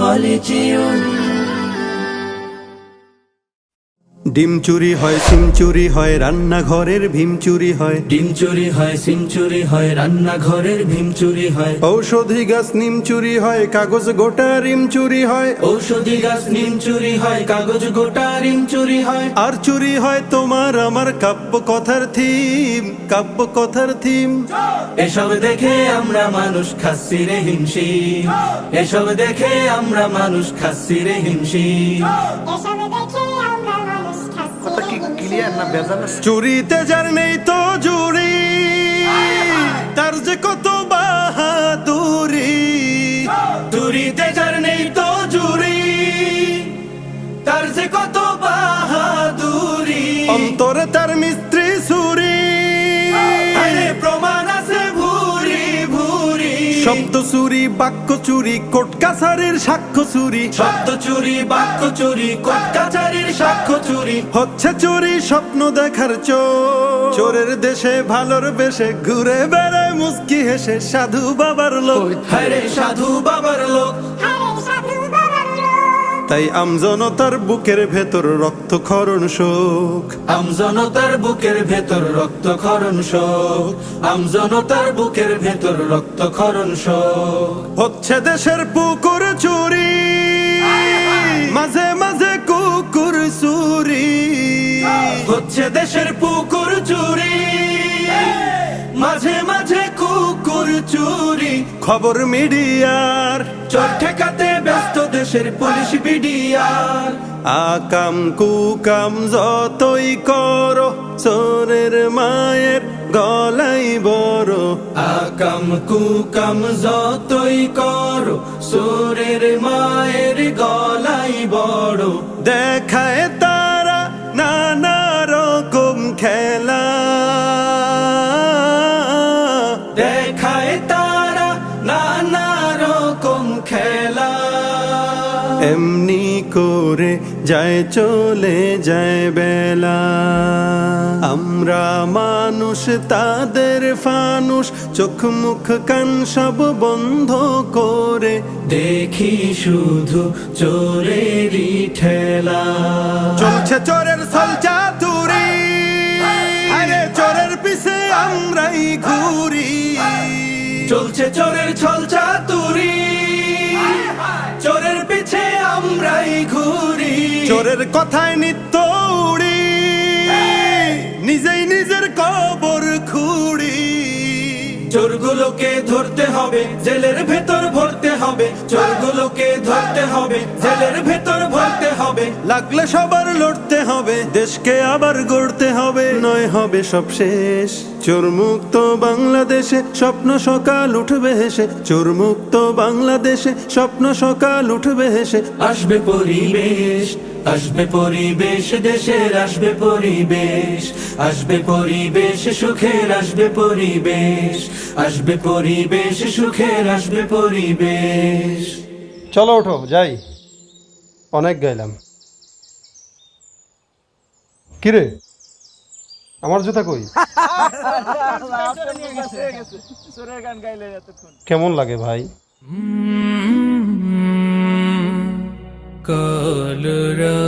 হলিচিউন। ডিম চুরি হয়, সিম চুরি হয়, রান্নাঘরের ভীম চুরি হয়। ডিম চুরি হয়, সিম চুরি হয়, রান্নাঘরের ভীম চুরি হয়। ঔষধি গাছ নিম চুরি হয়, কাগজ গোটা রিম চুরি হয়। ঔষধি গাছ নিম চুরি হয়, কাগজ গোটা রিম চুরি হয়। আর চুরি হয় তোমার আমার কাব্য কথার থিম, কাব্য কথার থিম। এসব দেখে আমরা মানুষ খাচ্ছি রে হিমশিম। এসব দেখে আমরা মানুষ খাচ্ছি রে হিমশিম। কথা কি ক্লিয়ার না ভেজাল আছে? চুরিতে যার নেই তো জুড়ি, তার যে কত বাহাদুরি। চুরিতে যার নেই তো জুরি, তার যে কত বাহাদুরি। অন্তরে তার মিস্ত্রি সুরি, আরে প্রমাণ আছে ভুরি ভুরি। শব্দ চুরি, বাক্য চুরি, কোট কাছারির সাক্ষ্য চুরি। শব্দ চুরি, বাক্য চুরি, কোর্ট কাচারির সাক্ষ্য চুরি। হচ্ছে চুরি স্বপ্ন দেখার চোর। চোরের দেশে ভালোর বেশে ঘুরে বেড়ায় মুস্কি হেসে সাধু বাবার লোক। হায়রে সাধু বাবার লোক। তাই আমজনতার বুকের ভেতর রক্তক্ষরণ শোক। আমজনতার বুকের ভেতর রক্তক্ষরণ শোক। আমজনতার বুকের ভেতর রক্তক্ষরণ শোক। হচ্ছে দেশের পুকুর চুরি, মাঝে মাঝে কুকুর চুরি। হচ্ছে দেশের পুকুর চুরি, মাঝে মাঝে কুকুর চুরি। খবর মিডিয়ার চোর ঠেকাতে ব্যস্ত দেশের পুলিশ বিডিআর। আকাম কুকাম যতই করো, চোরের মায়ের গলাই বড়। আকাম কুকাম যতই করো, চোরের মায়ের গলাই বড়। দেখায় তারা নানা রকম খেলা, দেখায় তারা নানা রকম খেলা। এমনি করে যায় চলে যায় বেলা। আমরা মানুষ তাদের ফানুষ, চোখ মুখ কান সব বন্ধ করে দেখি শুধু চোরেরই ঠেলা। চলছে চোরের ছলচাতুরি, আরে চোরের পিছে আমরাই ঘুরি। চলছে চোরের ছল চাতুরি, চোরের পিছে আমরাই ঘুরি। চোরের কথায় নিত্য উড়ি, নিজেই নিজের কবর খুঁড়ি। চোরগুলোকে ধরতে হবে, জেলের ভেতর ভরতে হবে। চোরগুলোকে ধরতে হবে, জেলের ভেতর ভরতে হবে। লাগলে সবার লড়তে হবে, দেশকে আবার গড়তে হবে, নয় হবে সব শেষ। চোর মুক্ত বাংলাদেশে স্বপ্ন সকাল উঠবে হেসে। চোর মুক্ত বাংলাদেশে স্বপ্ন সকাল উঠবে হেসে। আসবে পরিবেশ, আসবে পরিবেশ, দেশের আসবে পরিবেশ। আসবে পরিবেশ সুখের, আসবে পরিবেশ। আসবে পরিবেশ সুখের, আসবে পরিবেশ। চলো ওঠো যাই, অনেক গাইলাম। কিরে আমার জুতা কই? কেমন লাগে ভাই? কলরা